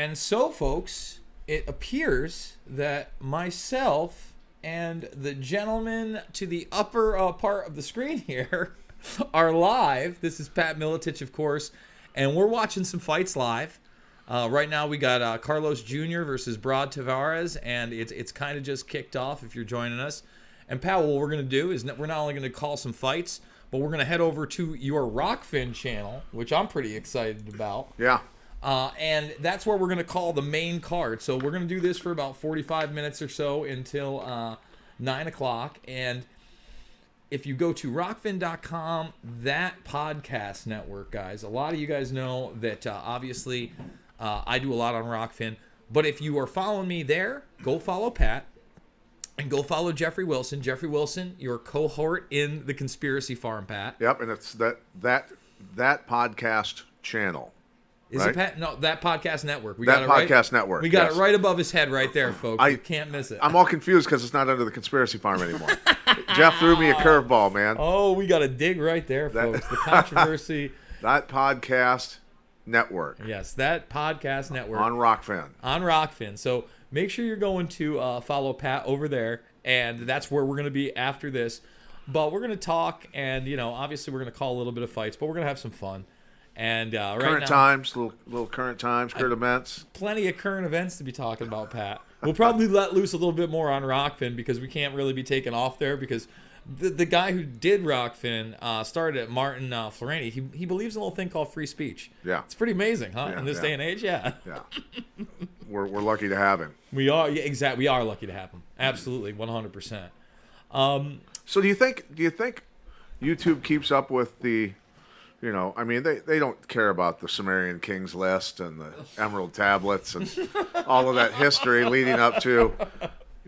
And so, folks, it appears that myself and the gentleman to the upper part of the screen here are live. This is Pat Miletich, of course, and we're watching some fights live. Right now we got Carlos Jr. versus Brad Tavares, and it's kind of just kicked off if you're joining us. And Pat, what we're going to do is we're not only going to call some fights, but we're going to head over to your Rockfin channel, which I'm pretty excited about. Yeah. And that's where we're going to call the main card. So we're going to do this for about 45 minutes or so until 9 o'clock. And if you go to rockfin.com, that podcast network, guys, a lot of you guys know that obviously I do a lot on Rockfin. But if you are following me there, go follow Pat. And go follow Jeffrey Wilson. Jeffrey Wilson, your cohort in the Conspiracy Farm, Pat. Yep, and it's that podcast channel. Is right? it Pat? No, that podcast network. We that got it podcast right, network. We got it right above his head right there, folks. You can't miss it. I'm all confused because it's not under the Conspiracy Farm anymore. Jeff threw me a curveball, man. Oh, we got a dig right there, folks. The controversy. That podcast network. Yes, that podcast network. On Rockfin. On Rockfin. So make sure you're going to follow Pat over there, and that's where we're going to be after this. But we're going to talk, and, obviously we're going to call a little bit of fights, but we're going to have some fun. And right current now, times, little current times, current events. Plenty of current events to be talking about, Pat. We'll probably let loose a little bit more on Rockfin because we can't really be taken off there because the guy who did Rockfin started at Martin Florani. He believes in a little thing called free speech. Yeah. It's pretty amazing, huh? Yeah, in this day and age, yeah. Yeah. We're lucky to have him. We are, yeah, exactly. We are lucky to have him. Absolutely, 100%. So do you think YouTube keeps up with the, they don't care about the Sumerian Kings list and the Emerald Tablets and all of that history leading up to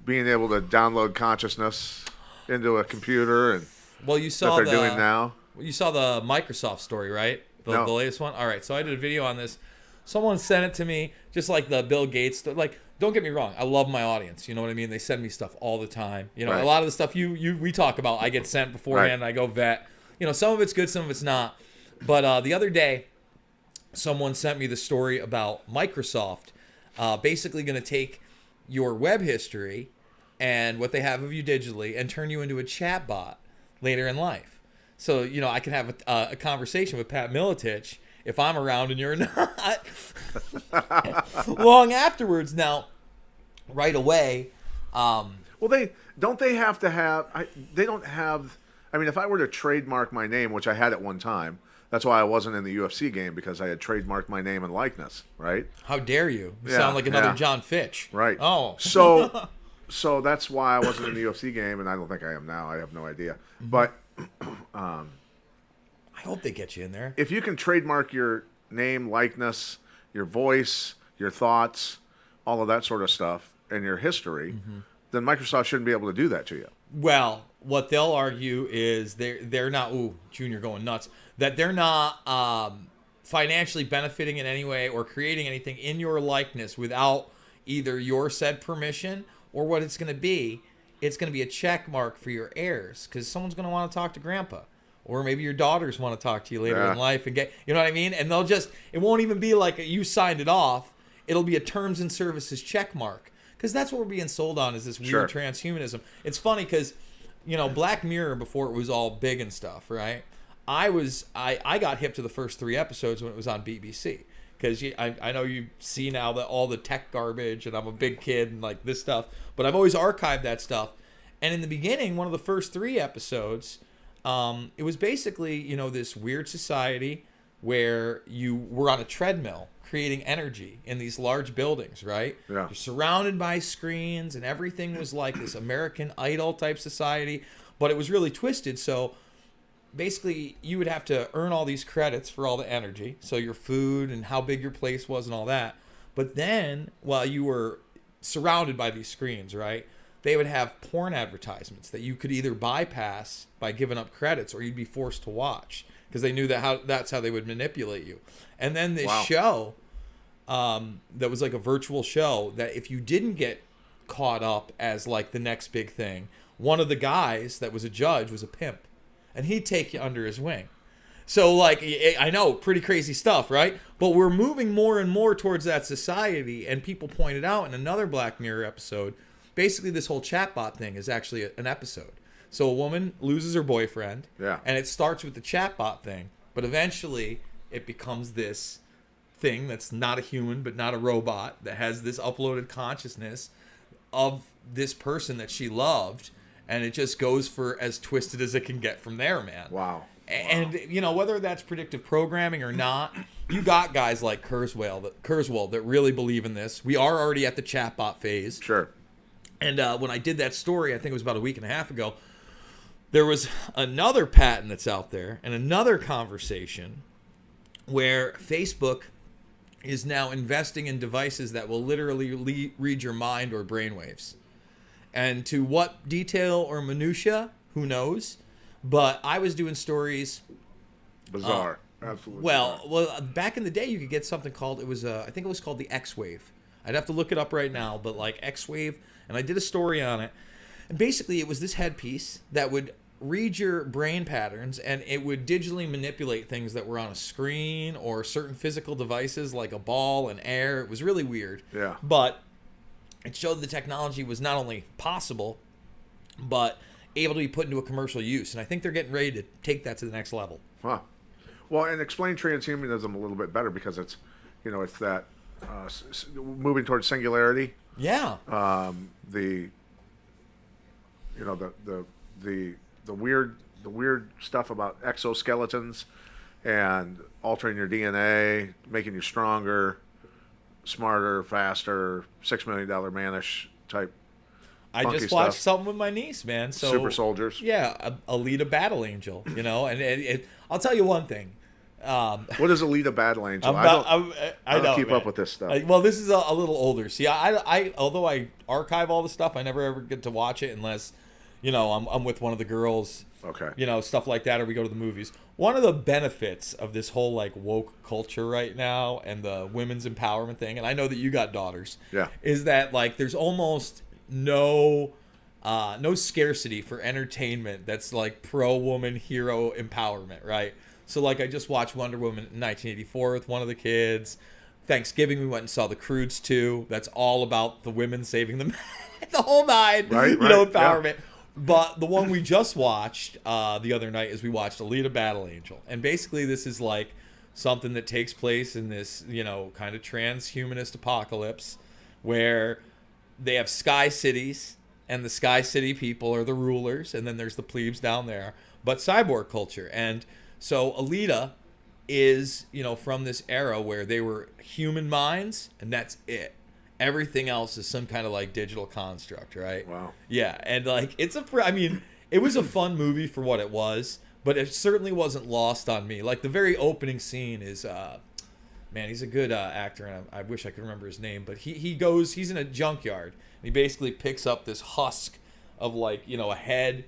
being able to download consciousness into a computer and you saw that they're doing now? You saw the Microsoft story, right? No. The latest one? All right, so I did a video on this. Someone sent it to me, just like the Bill Gates. Like, don't get me wrong, I love my audience. You know what I mean? They send me stuff all the time. Right. A lot of the stuff we talk about, I get sent beforehand. Right. And I go vet. Some of it's good, some of it's not. But the other day, someone sent me the story about Microsoft basically going to take your web history and what they have of you digitally and turn you into a chat bot later in life. So, I can have a conversation with Pat Miletich if I'm around and you're not. Long afterwards. Now, right away. Well, they have to have. They don't have. I mean, if I were to trademark my name, which I had at one time, that's why I wasn't in the UFC game, because I had trademarked my name and likeness, right? How dare you? You Yeah, sound like another yeah. John Fitch. Right. Oh. So that's why I wasn't in the UFC game, and I don't think I am now. I have no idea. Mm-hmm. But I hope they get you in there. if you can trademark your name, likeness, your voice, your thoughts, all of that sort of stuff, and your history, then Microsoft shouldn't be able to do that to you. Well, what they'll argue is they're not. Ooh, Junior going nuts. That they're not financially benefiting in any way or creating anything in your likeness without either your said permission or what it's going to be. It's going to be a check mark for your heirs because someone's going to want to talk to Grandpa, or maybe your daughters want to talk to you later in life and get. You know what I mean? And they'll just. It won't even be like you signed it off. It'll be a terms and services check mark. Because that's what we're being sold on is this weird transhumanism. It's funny because, Black Mirror, before it was all big and stuff, right? I got hip to the first 3 episodes when it was on BBC. Because I know you see now that all the tech garbage, and I'm a big kid and like this stuff. But I've always archived that stuff. And in the beginning, one of the first 3 episodes, it was basically, this weird society where you were on a treadmill creating energy in these large buildings, right? Yeah. You're surrounded by screens and everything was like this American Idol type society, but it was really twisted. So basically you would have to earn all these credits for all the energy. So your food and how big your place was and all that. But then while you were surrounded by these screens, right, they would have porn advertisements that you could either bypass by giving up credits or you'd be forced to watch because they knew that's how they would manipulate you. And then this show that was like a virtual show that if you didn't get caught up as like the next big thing, one of the guys that was a judge was a pimp and he'd take you under his wing. So, like, I know, pretty crazy stuff, right? But we're moving more and more towards that society. And people pointed out in another Black Mirror episode, basically this whole chatbot thing is actually an episode. So a woman loses her boyfriend. Yeah. And it starts with the chatbot thing. But eventually it becomes this thing that's not a human, but not a robot, that has this uploaded consciousness of this person that she loved. And it just goes for as twisted as it can get from there, man. Wow. And, you know, whether that's predictive programming or not, you got guys like Kurzweil that really believe in this. We are already at the chatbot phase. Sure. And when I did that story, I think it was about a week and a half ago, there was another patent that's out there and another conversation where Facebook is now investing in devices that will literally read your mind or brainwaves. And to what detail or minutia, who knows? But I was doing stories. Bizarre. Absolutely. Well, back in the day, you could get something called, I think it was called the X-Wave. I'd have to look it up right now, but like X-Wave, and I did a story on it. And basically, it was this headpiece that would read your brain patterns, and it would digitally manipulate things that were on a screen or certain physical devices like a ball and air. It was really weird. Yeah. But it showed the technology was not only possible, but able to be put into a commercial use. And I think they're getting ready to take that to the next level. Huh. Well, and explain transhumanism a little bit better, because it's, you know, it's that moving towards singularity. Yeah. The weird stuff about exoskeletons and altering your DNA, making you stronger, smarter, faster, $6 million manish type. I just watched something with my niece, man. So super soldiers. Yeah, Alita Battle Angel, you know, and I'll tell you one thing. What is Alita Battle Angel? I don't keep up with this stuff. Well, this is a little older. See, although I archive all the stuff, I never ever get to watch it unless, you know, I'm with one of the girls. Okay. You know, stuff like that, or we go to the movies. One of the benefits of this whole like woke culture right now and the women's empowerment thing, and I know that you got daughters. Yeah. Is that like there's almost no scarcity for entertainment that's like pro-woman hero empowerment, right? So like I just watched Wonder Woman in 1984 with one of the kids. Thanksgiving we went and saw The Croods 2. That's all about the women saving the whole nine, right, you know, empowerment. Yeah. But the one we just watched the other night is we watched Alita Battle Angel. And basically this is like something that takes place in this, you know, kind of transhumanist apocalypse where they have sky cities, and the sky city people are the rulers, and then there's the plebes down there. But cyborg culture. And so Alita is, you know, from this era where they were human minds, and that's it. Everything else is some kind of like digital construct, right? Wow. Yeah, and like it was a fun movie for what it was, but it certainly wasn't lost on me. Like the very opening scene is, man, he's a good actor, and I wish I could remember his name, but he's in a junkyard, and he basically picks up this husk of like, you know, a head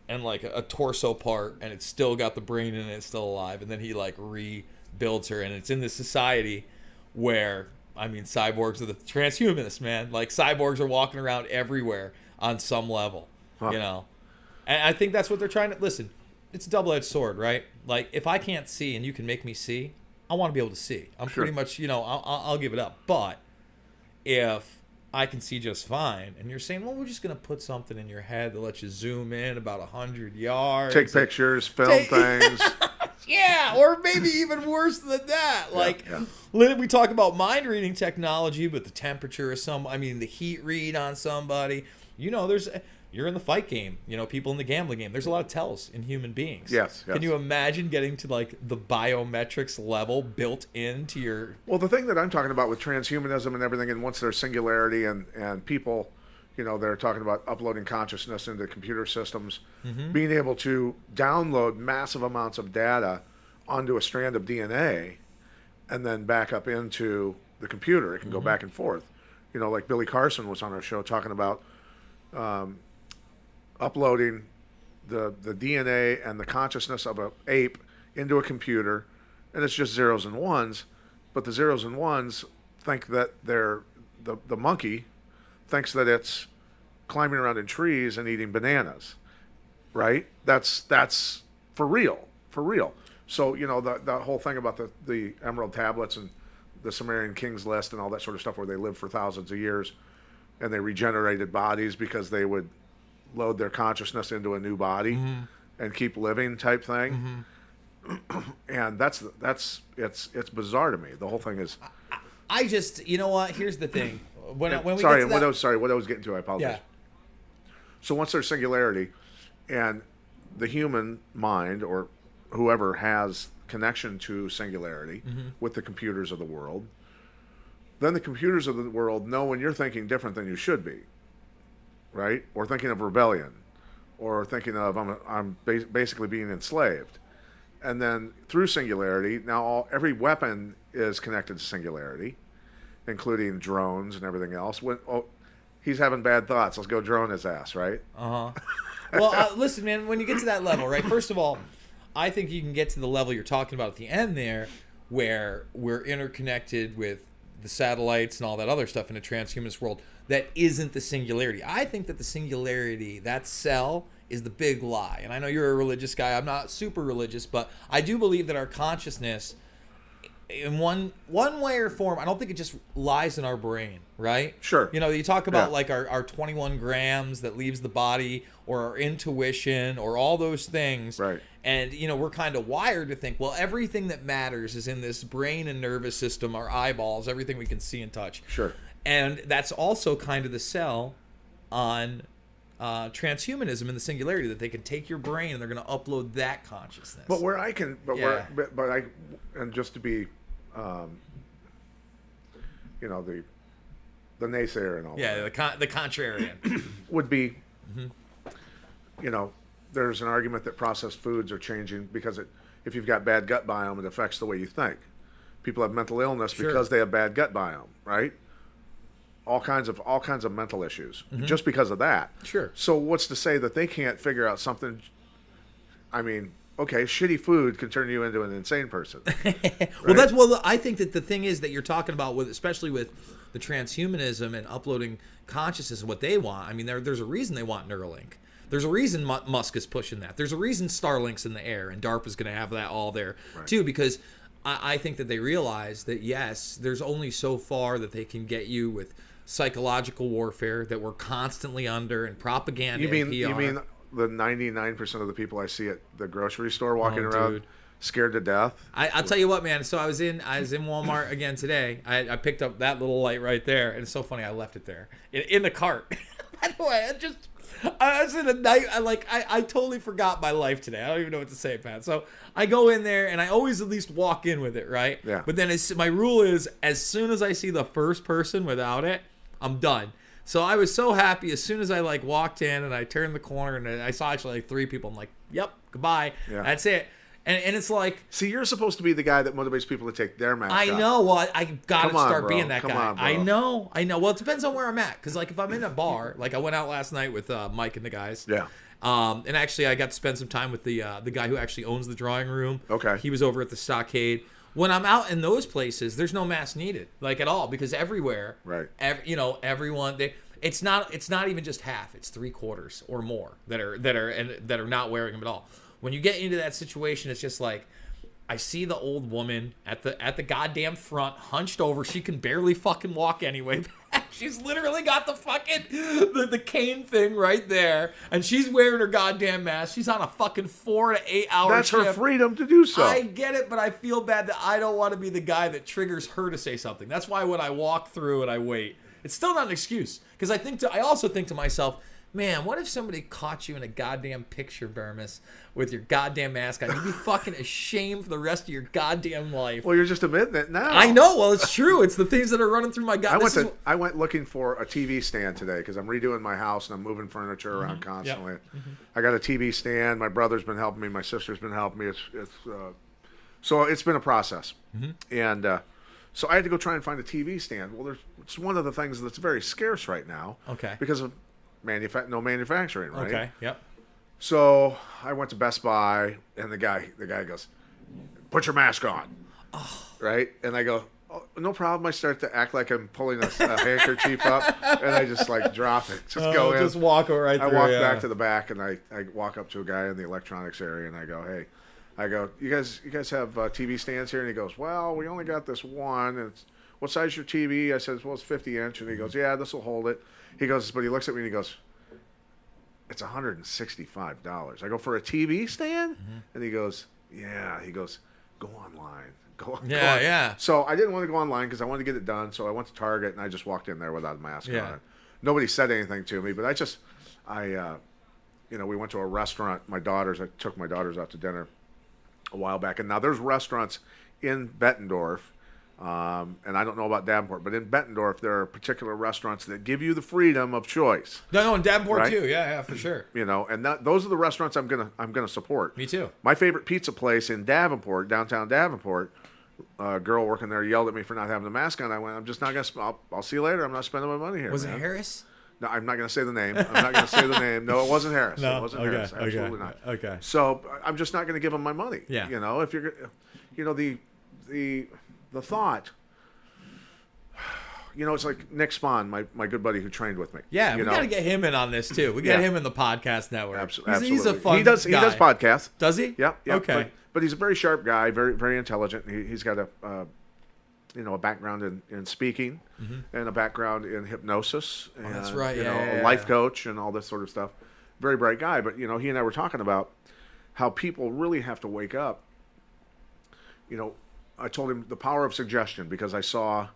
and like a torso part, and it's still got the brain in it, it's still alive, and then he like rebuilds her, and it's in this society where, I mean, cyborgs are the transhumanists, man. Like cyborgs are walking around everywhere on some level, you know, and I think that's what they're trying to, listen, it's a double-edged sword, right? Like if I can't see and you can make me see, I want to be able to see. I'm sure. pretty much, you know, I'll give it up. But if I can see just fine, and you're saying, well, we're just going to put something in your head that lets you zoom in about 100 yards. Take pictures, film things. Yeah, or maybe even worse than that. Like, we talk about mind-reading technology, but the temperature of the heat read on somebody. You know, you're in the fight game, you know, people in the gambling game. There's a lot of tells in human beings. Yes. Can you imagine getting to like the biometrics level built into your... Well, the thing that I'm talking about with transhumanism and everything, and once there's singularity and people, you know, they're talking about uploading consciousness into computer systems, being able to download massive amounts of data onto a strand of DNA and then back up into the computer. It can go back and forth. You know, like Billy Carson was on our show talking about uploading the DNA and the consciousness of an ape into a computer, and it's just zeros and ones, but the zeros and ones think that they're the monkey thinks that it's climbing around in trees and eating bananas, right? That's for real. So, the whole thing about the Emerald Tablets and the Sumerian King's List and all that sort of stuff where they lived for thousands of years and they regenerated bodies because they would load their consciousness into a new body and keep living type thing. And it's bizarre to me. The whole thing is. I just, you know what? Here's the thing. What I was getting to, I apologize. Yeah. So once there's singularity, and the human mind or whoever has connection to singularity with the computers of the world, then the computers of the world know when you're thinking different than you should be, right? Or thinking of rebellion, or thinking of I'm basically being enslaved. And then through singularity, now every weapon is connected to singularity, including drones and everything else. He's having bad thoughts. Let's go drone his ass, right? Well, listen, man, when you get to that level, right, first of all, I think you can get to the level you're talking about at the end there, where we're interconnected with the satellites and all that other stuff in a transhumanist world that isn't the singularity. I think that the singularity, that cell, is the big lie. And I know you're a religious guy. I'm not super religious, but I do believe that our consciousness, in one way or form, I don't think it just lies in our brain, right? Sure. You talk about like our 21 grams that leaves the body, or our intuition, or all those things. Right. And, we're kind of wired to think, well, everything that matters is in this brain and nervous system, our eyeballs, everything we can see and touch. Sure. And that's also kind of the sell on transhumanism and the singularity, that they can take your brain and they're going to upload that consciousness. But where I can, and just to be, the naysayer and all. Yeah, that. The contrarian would be, there's an argument that processed foods are changing because if you've got bad gut biome, it affects the way you think. People have mental illness because they have bad gut biome, right? All kinds of mental issues just because of that. Sure. So what's to say that they can't figure out something? I mean, okay, shitty food can turn you into an insane person. Right? Well, I think that the thing is that you're talking about, especially with the transhumanism and uploading consciousness and what they want. I mean, there's a reason they want Neuralink. There's a reason Musk is pushing that. There's a reason Starlink's in the air, and DARPA's going to have that all there too, because I think that they realize that, yes, there's only so far that they can get you with psychological warfare that we're constantly under, and propaganda. You PR. mean the 99% of the people I see at the grocery store walking around scared to death? I'll tell you what, man. So I was in Walmart again today. I picked up that little light right there, and it's so funny. I left it there in the cart. By the way, I was in a night. I totally forgot my life today. I don't even know what to say, Pat. So I go in there, and I always at least walk in with it, right? Yeah. But then my rule is, as soon as I see the first person without it, I'm done. So I was so happy as soon as I walked in and I turned the corner and I saw actually 3 people. I'm like, yep, goodbye. Yeah. That's it. And it's like, see, you're supposed to be the guy that motivates people to take their mask off. I know. Well, I got to start being that guy. On, bro. I know. Well, it depends on where I'm at. Because if I'm in a bar, I went out last night with Mike and the guys. Yeah. And actually, I got to spend some time with the guy who actually owns the drawing room. Okay. He was over at the Stockade. When I'm out in those places, there's no mask needed, at all, because everywhere, right? Everyone, it's not even just half; it's 3/4 or more that are not wearing them at all. When you get into that situation, it's just like, I see the old woman at the goddamn front, hunched over. She can barely fucking walk anyway. She's literally got the fucking the cane thing right there, and she's wearing her goddamn mask. She's on a fucking 4 to 8 hour That's shift. her freedom to do so. I get it, but I feel bad that I don't want to be the guy that triggers her to say something. That's why when I walk through and I wait, it's still not an excuse, because I also think to myself, man, what if somebody caught you in a goddamn picture, Burmis, with your goddamn mask on? You'd be fucking ashamed for the rest of your goddamn life. Well, you're just admitting it now. I know. Well, it's true. It's the things that are running through my I went looking for a TV stand today because I'm redoing my house and I'm moving furniture around constantly. Yep. I got a TV stand. My brother's been helping me. My sister's been helping me. So it's been a process. And so I had to go try and find a TV stand. Well, it's one of the things that's very scarce right now. Okay. Because of no manufacturing, right? Okay. Yep. So I went to Best Buy, and the guy goes, "Put your mask on," right? And I go, "Oh, no problem." I start to act like I'm pulling a handkerchief up, and I just drop it. Go in. Just walk right through. I walk back to the back, and I walk up to a guy in the electronics area, and I go, "Hey, I go, you guys have TV stands here? And he goes, well, we only got this one. And it's, what size is your TV? I said, well, it's 50-inch. And he goes, yeah, this will hold it. He goes, but he looks at me and he goes, it's $165. I go, for a TV stand? Mm-hmm. And he goes, yeah. He goes, go online. Go Yeah. So I didn't want to go online because I wanted to get it done. So I went to Target and I just walked in there without a mask on. Nobody said anything to me, but we went to a restaurant. I took my daughters out to dinner a while back. And now there's restaurants in Bettendorf, and I don't know about Davenport, but in Bettendorf there are particular restaurants that give you the freedom of choice. No, in Davenport too. Yeah, for sure. And those are the restaurants I'm gonna support. Me too. My favorite pizza place in Davenport, downtown Davenport, a girl working there yelled at me for not having the mask on. I went, I'm just not gonna. I'll see you later. I'm not spending my money here. Was it Harris? No, I'm not going to say the name. I'm not going to say the name. No, it wasn't Harris. No? It wasn't Harris. Absolutely not. Okay. So I'm just not going to give him my money. Yeah. If you're, the thought. It's like Nick Spahn, my good buddy who trained with me. Yeah, we got to get him in on this too. We got him in the podcast network. Absolutely. He's a fun He does podcasts. Does he? Yep. Okay. But he's a very sharp guy, very very intelligent. He's got a background in speaking and a background in hypnosis. And, that's right. A life coach and all this sort of stuff. Very bright guy. But, he and I were talking about how people really have to wake up. I told him the power of suggestion because I saw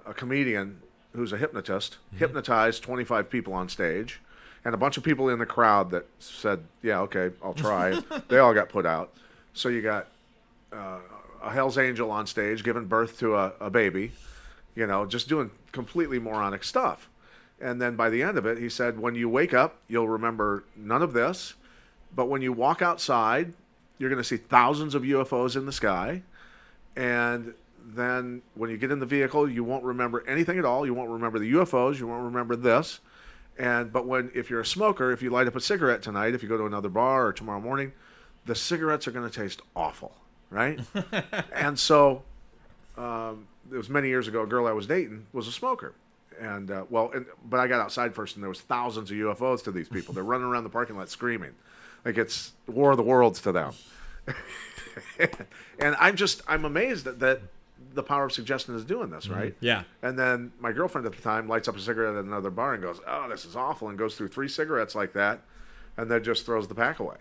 a comedian who's a hypnotist hypnotize 25 people on stage and a bunch of people in the crowd that said, yeah, okay, I'll try. They all got put out. So you got a Hell's Angel on stage giving birth to a baby, just doing completely moronic stuff. And then by the end of it, he said, when you wake up, you'll remember none of this. But when you walk outside, you're going to see thousands of UFOs in the sky. And then when you get in the vehicle, you won't remember anything at all. You won't remember the UFOs. You won't remember this. But if you're a smoker, if you light up a cigarette tonight, if you go to another bar or tomorrow morning, the cigarettes are going to taste awful. Right? And so it was many years ago, a girl I was dating was a smoker. But I got outside first and there was thousands of UFOs to these people. They're running around the parking lot screaming. Like it's War of the Worlds to them. And I'm amazed that the power of suggestion is doing this, right? Yeah. And then my girlfriend at the time lights up a cigarette at another bar and goes, oh, this is awful, and goes through 3 cigarettes like that and then just throws the pack away.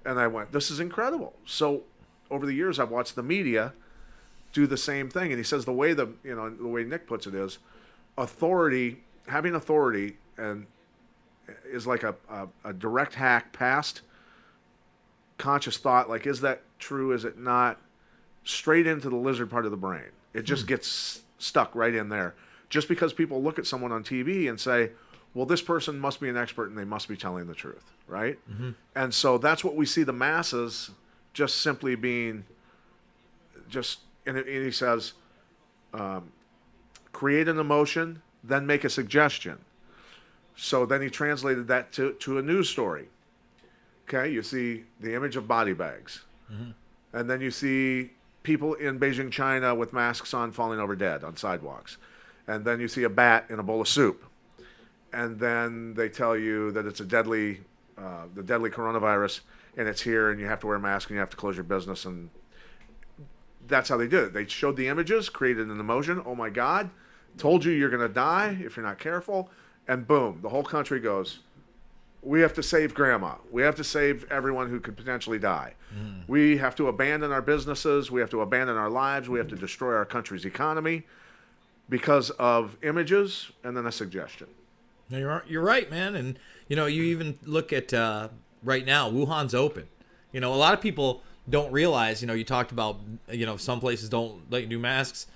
And I went, this is incredible. So over the years, I've watched the media do the same thing, and he says the way Nick puts it is, having authority, and is like a direct hack past conscious thought. Like, is that true? Is it not? Straight into the lizard part of the brain. It just gets stuck right in there. Just because people look at someone on TV and say, well, this person must be an expert and they must be telling the truth, right? Mm-hmm. And so that's what we see the masses just simply being and he says, create an emotion, then make a suggestion. So then he translated that to a news story. Okay, you see the image of body bags. Mm-hmm. And then you see people in Beijing, China with masks on falling over dead on sidewalks. And then you see a bat in a bowl of soup. And then they tell you that it's the deadly coronavirus, and it's here, and you have to wear a mask, and you have to close your business. And that's how they did it. They showed the images, created an emotion. Oh, my God. Told you you're going to die if you're not careful. And boom, the whole country goes, we have to save grandma. We have to save everyone who could potentially die. Mm. We have to abandon our businesses. We have to abandon our lives. We have to destroy our country's economy because of images and then a suggestion. No, you're right, man. And, you even look at right now, Wuhan's open. A lot of people don't realize, you talked about, some places don't let you do masks.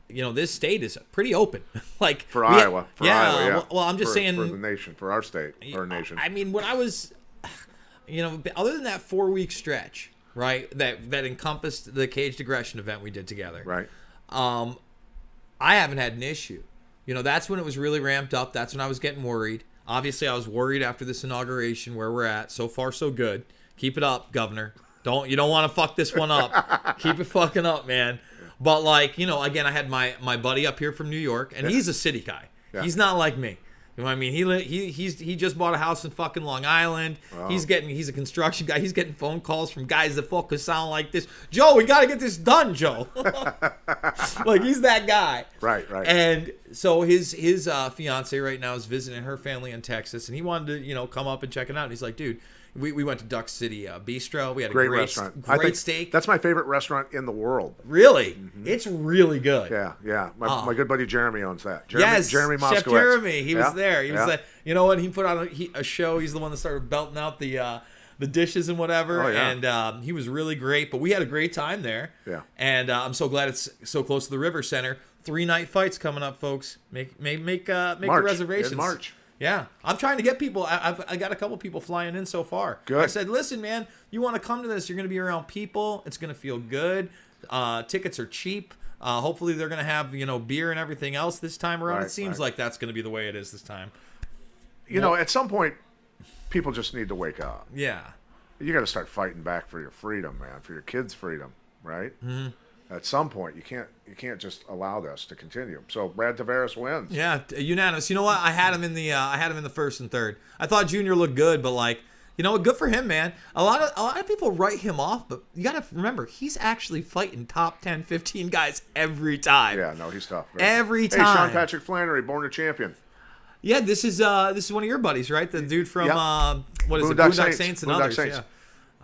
This state is pretty open. Like for Iowa. Yeah. Well, I'm just saying for the nation, for our state, our nation. I mean, when I was, other than that 4-week stretch, right, that encompassed the caged aggression event we did together, right? I haven't had an issue. That's when it was really ramped up. That's when I was getting worried. Obviously, I was worried after this inauguration where we're at. So far, so good. Keep it up, Governor. You don't want to fuck this one up. Keep it fucking up, man. But again, I had my buddy up here from New York, and he's a city guy. Yeah. He's not like me. You know what I mean? He just bought a house in fucking Long Island. Wow. He's a construction guy. He's getting phone calls from guys that fucking sound like this. Joe, we got to get this done, Joe. Like, he's that guy. Right. And so his fiance right now is visiting her family in Texas, and he wanted to, come up and check it out. And he's like, dude, we went to Duck City Bistro. We had a great restaurant. Great steak. That's my favorite restaurant in the world. Really? Mm-hmm. It's really good. Yeah. My good buddy Jeremy owns that. Jeremy Moskowitz. Chef Jeremy. He was there. He was like, you know what? He put on a show. He's the one that started belting out the dishes and whatever. Oh, yeah. And he was really great. But we had a great time there. Yeah. And I'm so glad it's so close to the River Center. 3-night fights coming up, folks. Make the reservations. In March. Yeah, I'm trying to get people. I got a couple people flying in so far. Good. I said, listen, man, you want to come to this? You're going to be around people. It's going to feel good. Tickets are cheap. Hopefully, they're going to have beer and everything else this time around. Right, it seems like that's going to be the way it is this time. At some point, people just need to wake up. Yeah. You got to start fighting back for your freedom, man, for your kids' freedom, right? Mm-hmm. At some point, you can't just allow this to continue. So Brad Tavares wins. Yeah, unanimous. You know what? I had him in the first and third. I thought Junior looked good, but good for him, man. A lot of people write him off, but you got to remember he's actually fighting top 10, 15 guys every time. Yeah, no, he's tough. Right? Every time. Hey, Sean Patrick Flannery, born a champion. Yeah, this is one of your buddies, right? The dude from what is Boondock Saints and Boondock others. Saints. Yeah.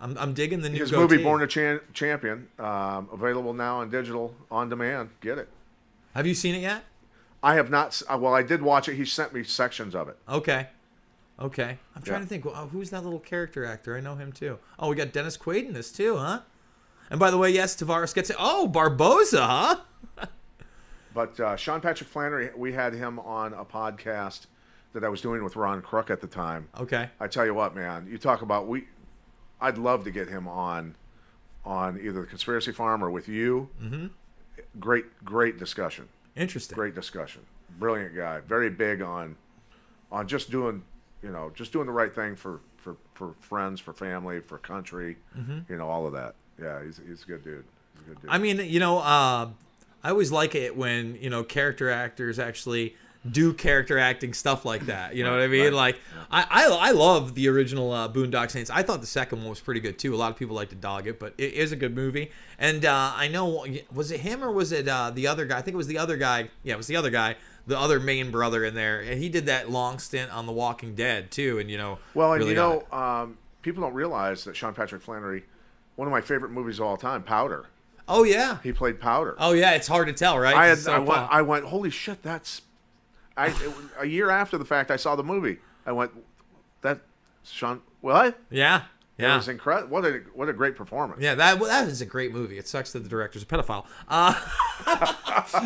I'm digging the new His goatee. movie Born a Champion, available now on digital on demand. Get it. Have you seen it yet? I have not. Well, I did watch it. He sent me sections of it. Okay. I'm trying to think. Who's that little character actor? I know him too. Oh, we got Dennis Quaid in this too, huh? And by the way, yes, Tavares gets it. Oh, Barboza, huh? But Sean Patrick Flannery, we had him on a podcast that I was doing with Ron Crook at the time. Okay. I tell you what, man. You talk about I'd love to get him on either the Conspiracy Farm or with you. Mm-hmm. Great discussion. Interesting. Great discussion. Brilliant guy. Very big on just doing the right thing for friends, for family, for country. Mm-hmm. All of that. Yeah, he's a good dude. I mean, I always like it when character actors actually do character acting stuff like that. You know what I mean? Right. Like, I love the original Boondock Saints. I thought the second one was pretty good too. A lot of people like to dog it, but it is a good movie. And I know, was it him or was it the other guy? I think it was the other guy. Yeah, it was the other guy, the other main brother in there. And he did that long stint on The Walking Dead too. And well, and really people don't realize that Sean Patrick Flannery, one of my favorite movies of all time, Powder. Oh yeah, he played Powder. Oh yeah, it's hard to tell, right? I went, holy shit, that's. A year after the fact, I saw the movie. I went, that Sean, what? Yeah. It was incredible. What a great performance. Yeah, that is a great movie. It sucks that the director's a pedophile.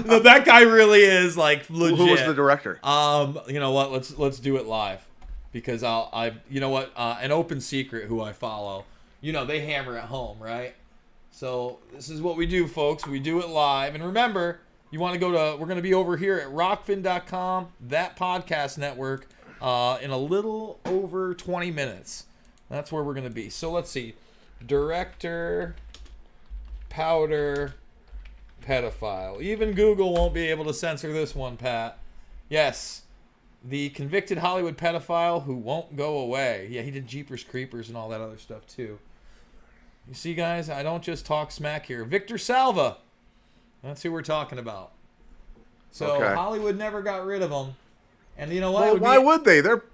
No, that guy really is like legit. Who was the director? You know what? Let's do it live, because an open secret who I follow. They hammer at home, right? So this is what we do, folks. We do it live, and remember. You want to we're going to be over here at rockfin.com, that podcast network, in a little over 20 minutes. That's where we're going to be. So let's see. Director, Powder, pedophile. Even Google won't be able to censor this one, Pat. Yes. The convicted Hollywood pedophile who won't go away. Yeah, he did Jeepers Creepers and all that other stuff too. You see, guys, I don't just talk smack here. Victor Salva. That's who we're talking about. So okay. Hollywood never got rid of them, and you know what? Well, why would they? They're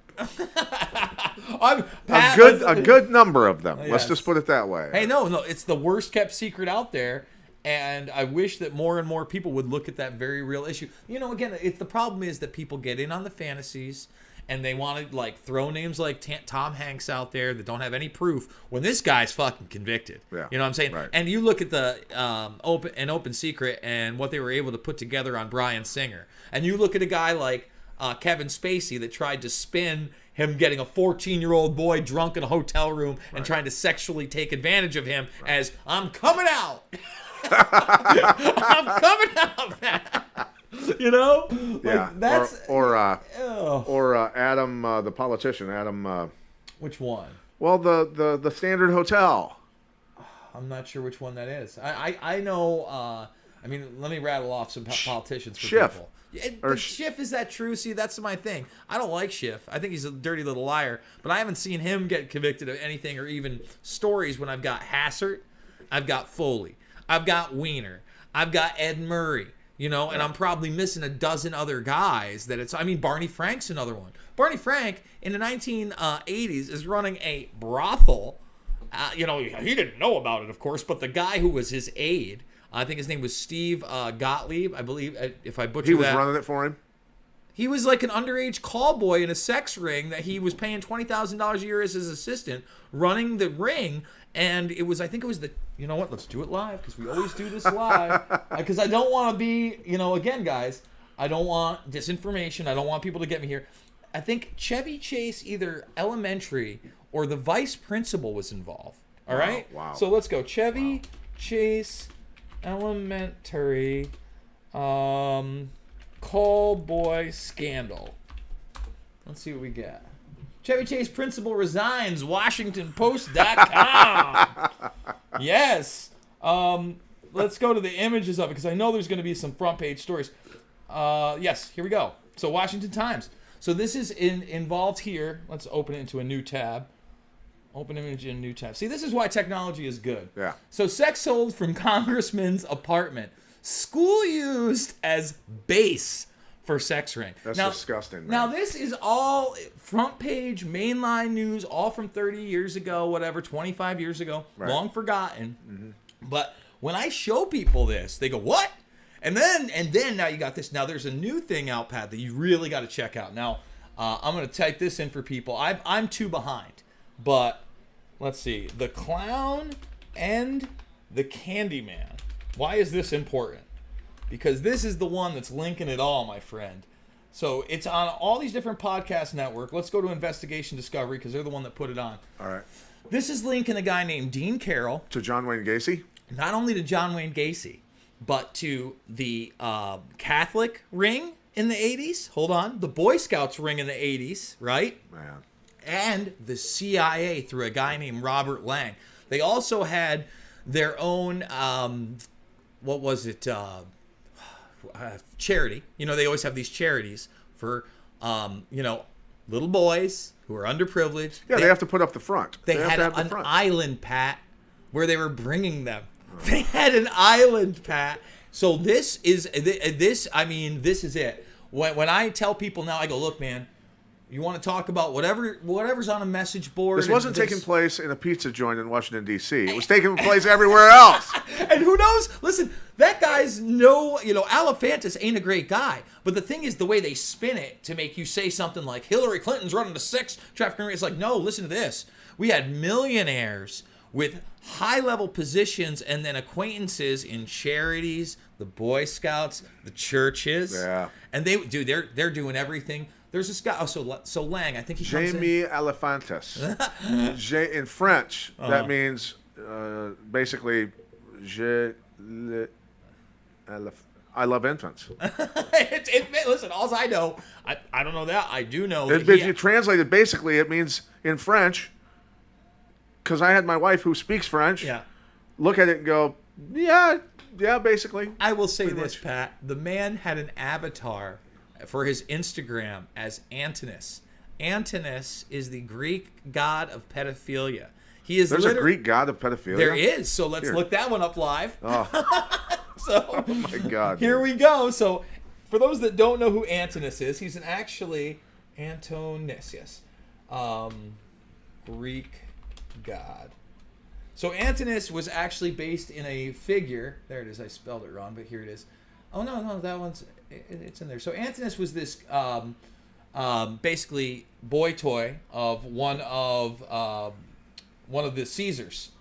Pat, a good number of them. Yes. Let's just put it that way. Hey, no, it's the worst kept secret out there, and I wish that more and more people would look at that very real issue. Again, the problem is that people get in on the fantasies. And they want to throw names like Tom Hanks out there that don't have any proof when this guy's fucking convicted. Yeah. You know what I'm saying? Right. And you look at the open secret and what they were able to put together on Bryan Singer, and you look at a guy like Kevin Spacey that tried to spin him getting a 14-year-old boy drunk in a hotel room and trying to sexually take advantage of him as I'm coming out. I'm coming out, man. Yeah. That's or Adam, the politician. Adam. Which one? Well, the Standard Hotel. I'm not sure which one that is. I know I mean, let me rattle off some politicians for Schiff. people. Schiff, is that true? See, that's my thing. I don't like Schiff. I think he's a dirty little liar. But I haven't seen him get convicted of anything or even stories when I've got Hassert, I've got Foley, I've got Weiner, I've got Ed Murray, and I'm probably missing a dozen other guys Barney Frank's another one. Barney Frank in the 1980s is running a brothel. He didn't know about it, of course, but the guy who was his aide, I think his name was Steve Gottlieb, I believe, if I butcher that. He was running it for him? He was like an underage call boy in a sex ring that he was paying $20,000 a year as his assistant, running the ring. And I think it was you know what, let's do it live, because we always do this live. Because I don't want to be, again, guys, I don't want disinformation. I don't want people to get me here. I think Chevy Chase, either elementary or the vice principal, was involved. All right? Wow. So let's go. Chevy Chase elementary call boy scandal. Let's see what we got. Chevy Chase principal resigns, WashingtonPost.com. Yes. Let's go to the images of it, because I know there's going to be some front page stories. Yes, here we go. So Washington Times. So this is involved here. Let's open it into a new tab. Open image in new tab. See, this is why technology is good. Yeah. So sex sold from congressman's apartment. School used as base for sex ring. That's disgusting, man. Now, this is all front page, mainline news, all from 30 years ago, whatever, 25 years ago, right. Long forgotten. Mm-hmm. But when I show people this, they go, what? And then now you got this. Now, there's a new thing out, Pat, that you really got to check out. Now, I'm going to type this in for people. I'm too behind. But let's see. The Clown and the Candyman. Why is this important? Because this is the one that's linking it all, my friend. So it's on all these different podcast networks. Let's go to Investigation Discovery, because they're the one that put it on. All right. This is linking a guy named Dean Carroll. To John Wayne Gacy? Not only to John Wayne Gacy, but to the Catholic ring in the 80s. Hold on. The Boy Scouts ring in the 80s, right? Man. And the CIA through a guy named Robert Lang. They also had their own, what was it, charity. They always have these charities for, little boys who are underprivileged. Yeah, they have to put up the front. They had an island, Pat, where they were bringing them. Oh. They had an island, Pat. So this is this is it. When I tell people now, I go, look, man, you want to talk about whatever's on a message board. This wasn't taking place in a pizza joint in Washington, D.C. It was taking place everywhere else. And who knows? Listen, that guy's Alefantis ain't a great guy. But the thing is, the way they spin it to make you say something like Hillary Clinton's running the sex trafficking ring. It's like, no, listen to this. We had millionaires with high-level positions and then acquaintances in charities, the Boy Scouts, the churches. Yeah. And they're doing everything. There's this guy. Oh, so Lang. I think he comes Jamie Alefantis. In French, that means basically, I love infants. Listen, all I know, I don't know that. I do know. If you translate it, basically, it means in French. Because I had my wife who speaks French. Yeah. Look at it and go, yeah, basically. I will say this, Pat. The man had an avatar for his Instagram as Antinous. Antinous is the Greek god of pedophilia. There's a Greek god of pedophilia? There is. So let's look that one up live. Oh, oh my God. Here we go. So for those that don't know who Antinous is, he's actually Antonis, yes. Greek god. So Antinous was actually based in a figure. There it is. I spelled it wrong, but here it is. Oh, no, that one's... It's in there. So Antinous was this basically boy toy of one of the Caesars,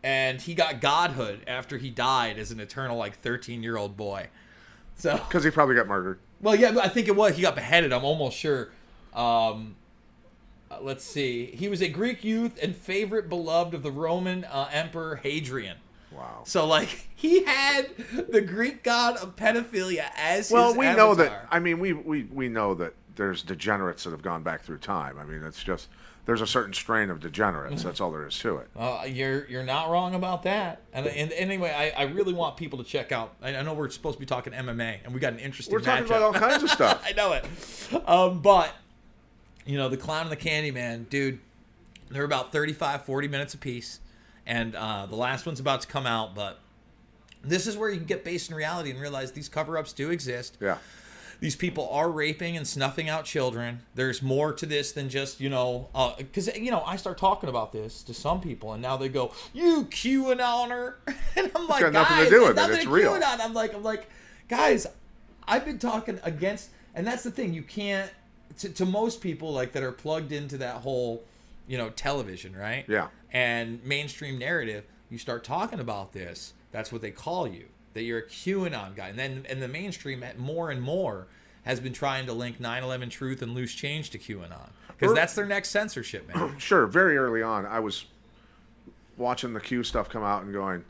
and he got godhood after he died as an eternal 13-year-old boy. So because he probably got murdered. Well, yeah, I think it was. He got beheaded. I'm almost sure. Let's see. He was a Greek youth and favorite beloved of the Roman Emperor Hadrian. Wow. So, he had the Greek god of pedophilia as his avatar. Know that. I mean, we know that there's degenerates that have gone back through time. I mean, it's just there's a certain strain of degenerates. That's all there is to it. You're not wrong about that. And anyway, I really want people to check out. I know we're supposed to be talking MMA, and we got an interesting. We're talking about all kinds of stuff. I know it. But the Clown and the Candyman, dude, they're about 35, 40 minutes apiece, and the last one's about to come out. But this is where you can get based in reality and realize these cover-ups do exist. Yeah. These people are raping and snuffing out children. There's more to this than just, because, I start talking about this to some people, and now they go, "You QAnoner," and I'm like, got guys, nothing to do with it. nothing It's to real. QAnon. I'm like, guys, I've been talking against, and that's the thing. You can't, to most people like that are plugged into that whole, television, right? Yeah. And mainstream narrative. You start talking about this, that's what they call you. That you're a QAnon guy. And the mainstream more and more has been trying to link 9/11 truth and loose change to QAnon. Because that's their next censorship, man. Sure. Very early on, I was watching the Q stuff come out and going,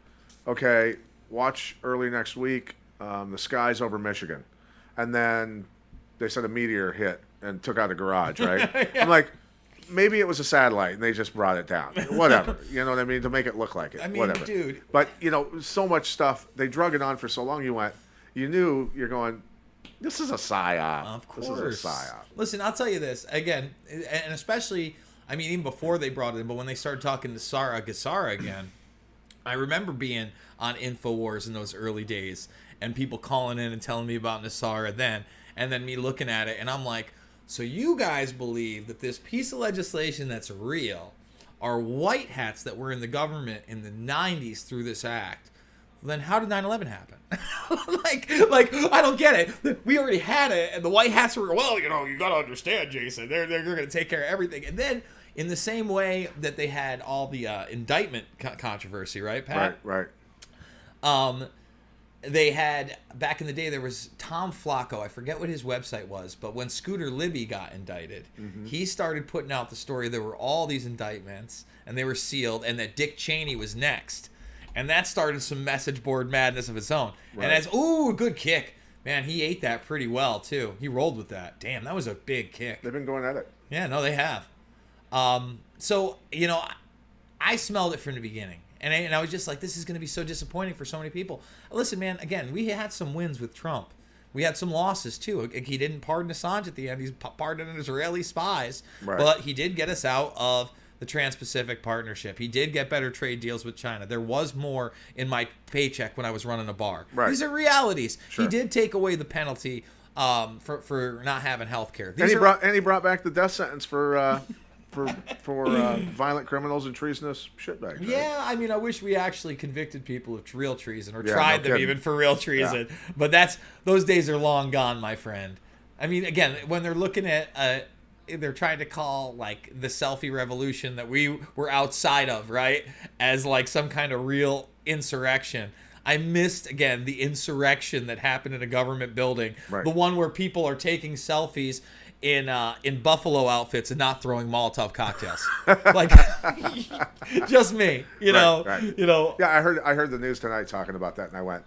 okay, watch early next week, the skies over Michigan. And then they said a meteor hit and took out a garage, right? Yeah. I'm like, maybe it was a satellite and they just brought it down. Whatever. You know what I mean? To make it look like it. I mean, whatever. Dude. But, so much stuff. They drug it on for so long. You knew you're going, this is a psyop. Of course. This is a psyop. Listen, I'll tell you this. Again, and especially, even before they brought it in, but when they started talking to Sarah Gassara again, I remember being on InfoWars in those early days and people calling in and telling me about Nassara then, and then me looking at it, and I'm like, so you guys believe that this piece of legislation that's real are white hats that were in the government in the 90s through this act. Well, then how did 9/11 happen? like I don't get it. We already had it, and the white hats were, well, you got to understand, Jason. They're going to take care of everything. And then in the same way that they had all the indictment controversy, right, Pat? Right. They had, back in the day, there was Tom Flacco. I forget what his website was, but when Scooter Libby got indicted, he started putting out the story. There were all these indictments, and they were sealed, and that Dick Cheney was next. And that started some message board madness of its own. Right. And good kick. Man, he ate that pretty well, too. He rolled with that. Damn, that was a big kick. They've been going at it. Yeah, no, they have. So, I smelled it from the beginning. And I was just like, this is going to be so disappointing for so many people. Listen, man, again, we had some wins with Trump. We had some losses, too. He didn't pardon Assange at the end. He's pardoning Israeli spies. Right. But he did get us out of the Trans-Pacific Partnership. He did get better trade deals with China. There was more in my paycheck when I was running a bar. Right. These are realities. Sure. He did take away the penalty for not having health care. And he brought back the death sentence for violent criminals and treasonous shitbags. Right? Yeah, I wish we actually convicted people of real treason or tried them even for real treason. Yeah. But those days are long gone, my friend. Again, when they're looking at, they're trying to call like the selfie revolution that we were outside of, right, as like some kind of real insurrection. I missed, again, the insurrection that happened in a government building, right. The one where people are taking selfies in buffalo outfits and not throwing Molotov cocktails, like just me, know. Right. Yeah, I heard the news tonight talking about that, and I went,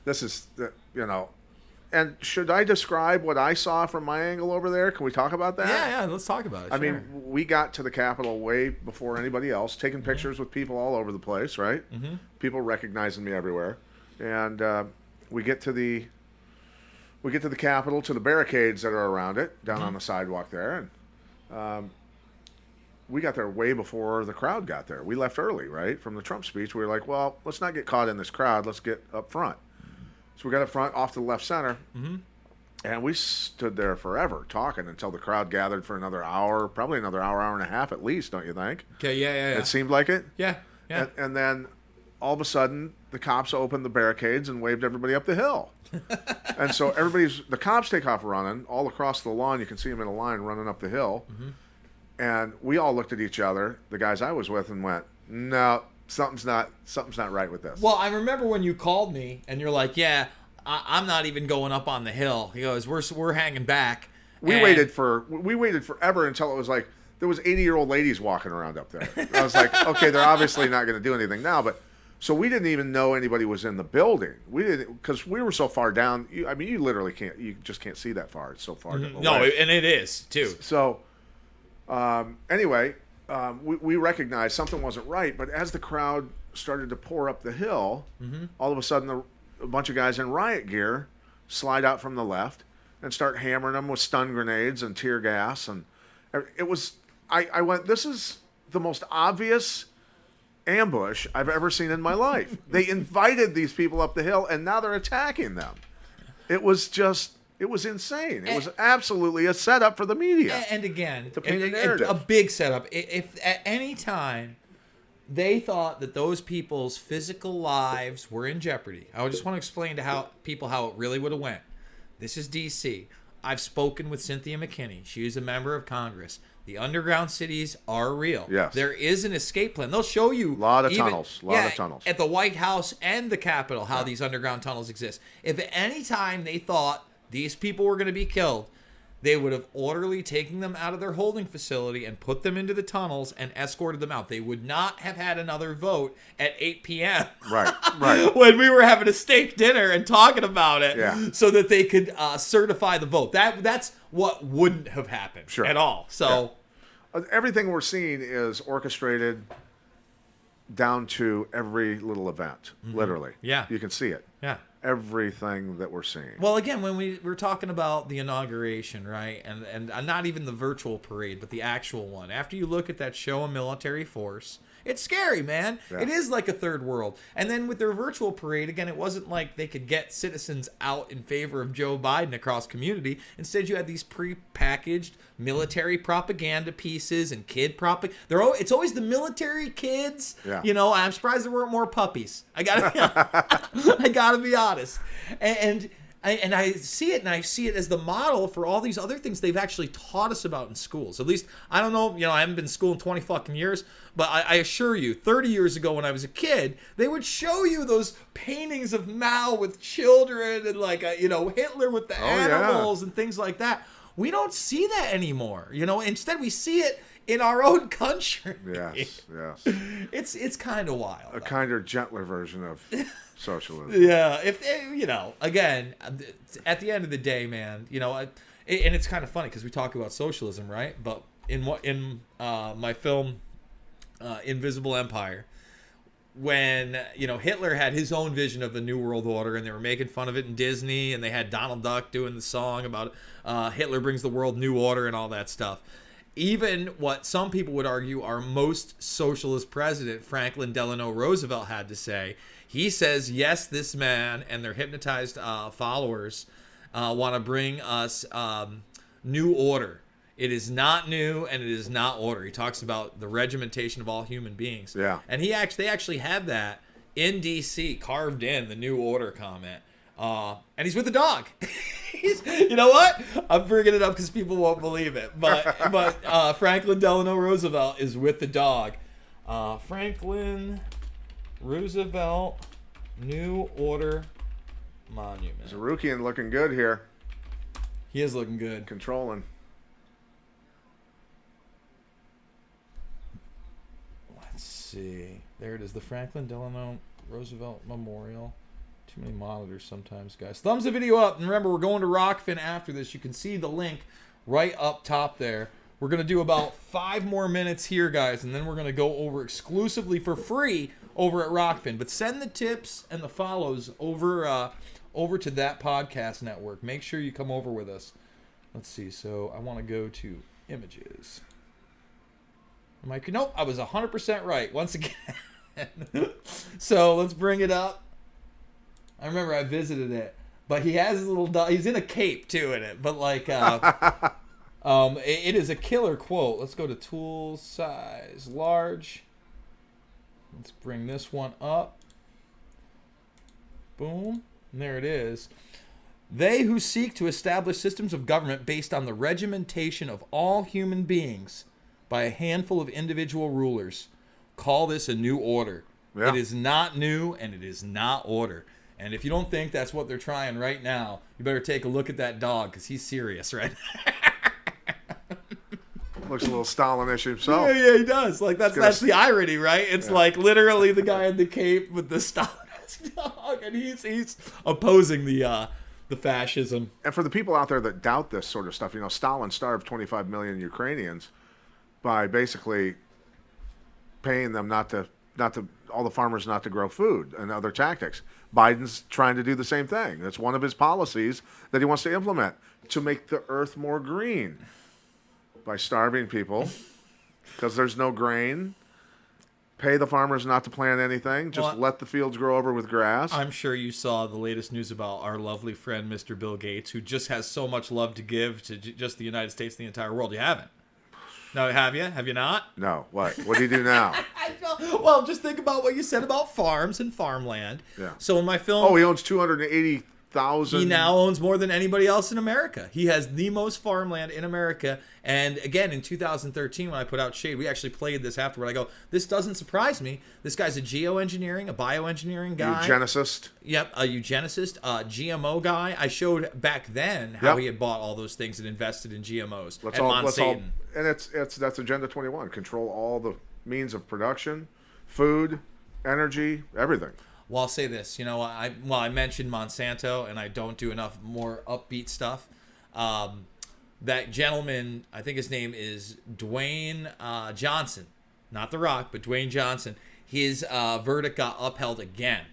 "This is And should I describe what I saw from my angle over there? Can we talk about that? Yeah, let's talk about it. I mean, we got to the Capitol way before anybody else, taking pictures with people all over the place, right? Mm-hmm. People recognizing me everywhere, and we get to the Capitol, to the barricades that are around it, down on the sidewalk there, and we got there way before the crowd got there. We left early, right, from the Trump speech. We were like, well, let's not get caught in this crowd. Let's get up front. So we got up front, off to the left center, and we stood there forever talking until the crowd gathered for another hour, probably another hour and a half at least, don't you think? Okay, yeah. It seemed like it? Yeah. And then all of a sudden, the cops opened the barricades and waved everybody up the hill. And so the cops take off running all across the lawn. You can see them in a line running up the hill. Mm-hmm. And we all looked at each other, the guys I was with, and went, no, something's not right with this. Well, I remember when you called me and you're like, yeah, I'm not even going up on the hill. He goes, we're hanging back. We waited forever until it was like there was 80-year-old ladies walking around up there. I was like, okay, they're obviously not going to do anything now, but so we didn't even know anybody was in the building. We didn't, because we were so far down. You literally can't. You just can't see that far. It's so far. Mm-hmm. No, and it is too. So, anyway, we recognized something wasn't right. But as the crowd started to pour up the hill, all of a sudden a bunch of guys in riot gear slide out from the left and start hammering them with stun grenades and tear gas. And it was, I went, this is the most obvious ambush I've ever seen in my life. They invited these people up the hill, and now they're attacking them. It was insane. It was absolutely a setup for the media. And again, to paint a narrative. A big setup. If at any time they thought that those people's physical lives were in jeopardy, I just want to explain to how it really would have went. This is D.C. I've spoken with Cynthia McKinney. She is a member of Congress. The underground cities are real. Yes. There is an escape plan. They'll show you a lot of tunnels at the White House and the Capitol how these underground tunnels exist. If at any time they thought these people were going to be killed, they would have orderly taken them out of their holding facility and put them into the tunnels and escorted them out. They would not have had another vote at 8 p.m. Right. when we were having a steak dinner and talking about it so that they could certify the vote. That's what wouldn't have happened at all. So everything we're seeing is orchestrated down to every little event, literally. Yeah. You can see it. Yeah. Everything that we're seeing. Well, again, when we were talking about the inauguration, right, and not even the virtual parade, but the actual one, after you look at that show of military force, it's scary, man. Yeah. It is like a third world. And then with their virtual parade, again, it wasn't like they could get citizens out in favor of Joe Biden across community. Instead, you had these pre-packaged military propaganda pieces and kid propaganda. It's always the military kids. Yeah. You know, I'm surprised there weren't more puppies. I gotta be honest. And I see it, and I see it as the model for all these other things they've actually taught us about in schools. At least, I don't know, I haven't been in school in 20 fucking years, but I assure you, 30 years ago when I was a kid, they would show you those paintings of Mao with children and Hitler with the animals and things like that. We don't see that anymore. Instead we see it in our own country. Yes. It's kind of wild. A kinder, gentler version of socialism. Yeah. Again, at the end of the day, man, and it's kind of funny because we talk about socialism, right? But in my film, Invisible Empire, when Hitler had his own vision of the New World Order, and they were making fun of it in Disney, and they had Donald Duck doing the song about Hitler brings the world new order and all that stuff. Even what some people would argue our most socialist president, Franklin Delano Roosevelt, had to say. He says, yes, this man and their hypnotized followers want to bring us new order. It is not new, and it is not order. He talks about the regimentation of all human beings. Yeah. And they actually have that in D.C. carved in the new order comment. And he's with the dog. You know what? I'm bringing it up because people won't believe it. But Franklin Delano Roosevelt is with the dog. Franklin Roosevelt New Order Monument. Zarukian looking good here. He is looking good. Controlling. Let's see. There it is. The Franklin Delano Roosevelt Memorial. Too many monitors sometimes, guys. Thumbs the video up. And remember, we're going to Rockfin after this. You can see the link right up top there. We're going to do about 5 more minutes here, guys, and then we're going to go over exclusively for free over at Rockfin. But send the tips and the follows over to that podcast network. Make sure you come over with us. Let's see. So I want to go to images. Nope, I was 100% right once again. So let's bring it up. I remember I visited it, but he has his little dog. He's in a cape too in it, but it is a killer quote. Let's go to tools, size, large. Let's bring this one up. Boom, and there it is. They who seek to establish systems of government based on the regimentation of all human beings by a handful of individual rulers call this a new order. Yeah. It is not new, and it is not order. And if you don't think that's what they're trying right now, you better take a look at that dog, because he's serious right now. Looks a little Stalinish himself. Yeah, he does. That's the irony, right? It's literally the guy in the cape with the Stalinist dog, and he's opposing the fascism. And for the people out there that doubt this sort of stuff, Stalin starved 25 million Ukrainians by basically paying them not to all the farmers not to grow food and other tactics. Biden's trying to do the same thing. That's one of his policies that he wants to implement to make the earth more green by starving people because there's no grain. Pay the farmers not to plant anything. Just let the fields grow over with grass. I'm sure you saw the latest news about our lovely friend, Mr. Bill Gates, who just has so much love to give to just the United States and the entire world. You haven't. No, have you? Have you not? No. What? What do you do now? Well, just think about what you said about farms and farmland. Yeah. So in my film... he owns 280,000... He now owns more than anybody else in America. He has the most farmland in America. And again, in 2013, when I put out Shade, we actually played this afterward. I go, this doesn't surprise me. This guy's a geoengineering, a bioengineering guy. Eugenicist. Yep, a eugenicist, a GMO guy. I showed back then how he had bought all those things and invested in GMOs at Monsanto. And that's Agenda 21. Control all the means of production, food, energy, everything. Well, I'll say this. You know, I mentioned Monsanto, and I don't do enough more upbeat stuff. That gentleman, I think his name is Dwayne Johnson, not The Rock, but Dwayne Johnson. His verdict got upheld again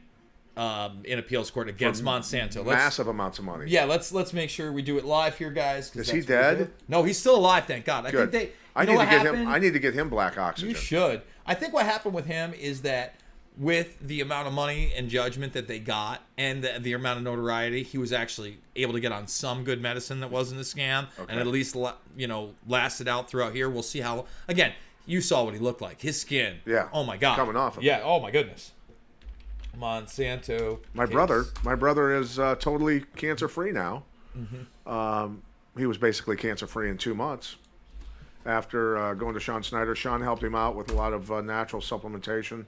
in appeals court against Monsanto. Massive amounts of money. Yeah, let's make sure we do it live here, guys. Is he dead? No, he's still alive. Thank God. I need to get him black oxygen. You should. I think what happened with him is that with the amount of money and judgment that they got and the amount of notoriety, he was actually able to get on some good medicine that wasn't a scam, and at least lasted out throughout here. We'll see how. Again, you saw what he looked like. His skin. Yeah. Oh my God. Coming off of. Yeah. Oh my goodness. Monsanto. My brother is totally cancer free now. Mm-hmm. He was basically cancer free in 2 months after going to Sean Snyder. Sean helped him out with a lot of natural supplementation.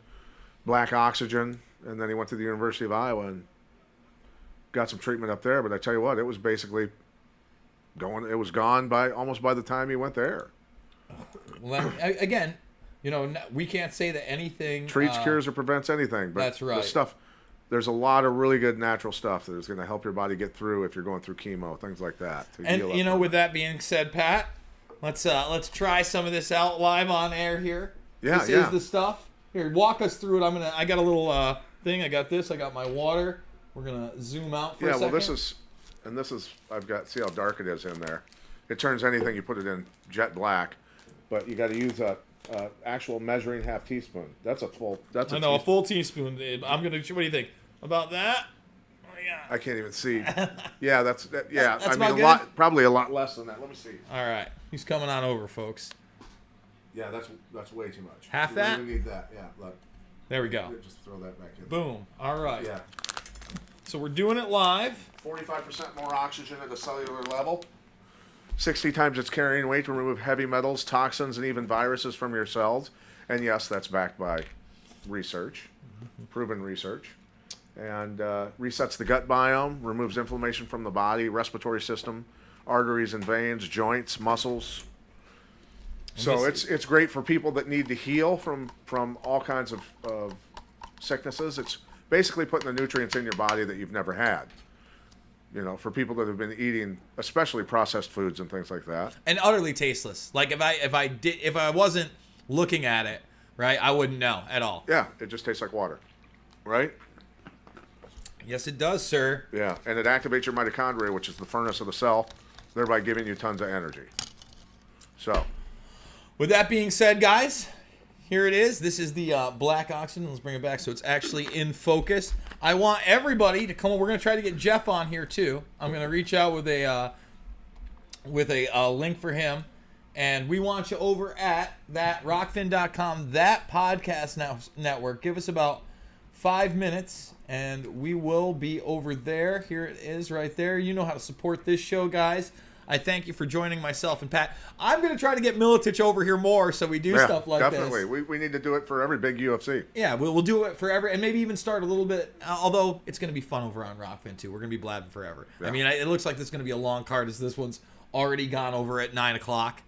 Black oxygen, and then he went to the University of Iowa and got some treatment up there. But I tell you what, it was basically gone almost by the time he went there. Well, again, we can't say that anything treats, cures, or prevents anything. But that's right. There's a lot of really good natural stuff that is going to help your body get through if you're going through chemo, things like that. And with that being said, Pat, let's try some of this out live on air here. Yeah, this is the stuff. Here, walk us through it. I got a little thing. I got this. I got my water. We're gonna zoom out for a second. Yeah, well, this is. I've got. See how dark it is in there. It turns anything you put it in jet black, but you got to use a actual measuring half teaspoon. That's a full. A full teaspoon. I'm gonna. What do you think about that? Oh, yeah. I can't even see. Yeah, that's. Yeah, that's probably a lot less than that. Let me see. All right, he's coming on over, folks. Yeah, that's way too much. Half that? We need that. Yeah, look. There we go. Just throw that back in. Boom. All right. Yeah. So we're doing it live. 45% more oxygen at a cellular level. 60 times its carrying weight to remove heavy metals, toxins, and even viruses from your cells. And yes, that's backed by research, proven research. And resets the gut biome, removes inflammation from the body, respiratory system, arteries and veins, joints, muscles. So it's great for people that need to heal from all kinds of sicknesses. It's basically putting the nutrients in your body that you've never had. For people that have been eating, especially processed foods and things like that, and utterly tasteless. Like if I wasn't looking at it, right, I wouldn't know at all. Yeah, it just tastes like water, right? Yes, it does, sir. Yeah, and it activates your mitochondria, which is the furnace of the cell, thereby giving you tons of energy. So. With that being said, guys, here it is. This is the black oxygen. Let's bring it back so it's actually in focus. I want everybody to come on. We're going to try to get Jeff on here too. I'm going to reach out with a link for him. And we want you over at that rockfin.com, that podcast network. Give us about 5 minutes and we will be over there. Here it is right there. You know how to support this show, guys. I thank you for joining myself and Pat. I'm going to try to get Militich over here more so we do stuff like definitely. this. We need to do it for every big UFC. Yeah, we'll do it forever and maybe even start a little bit, although it's going to be fun over on Rockfin too. We're going to be blabbing forever. Yeah. I mean, it looks like this is going to be a long card as this one's already gone over at 9 o'clock.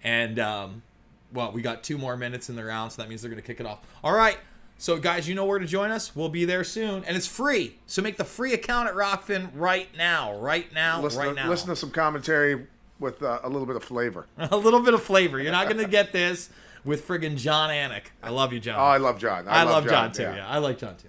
And, we got 2 more minutes in the round, so that means they're going to kick it off. All right. So, guys, you know where to join us. We'll be there soon. And it's free. So make the free account at Rockfin right now. Listen to some commentary with a little bit of flavor. A little bit of flavor. You're not going to get this with friggin' John Anik. I love you, John. Oh, I love John. I love John too. Yeah, I like John too.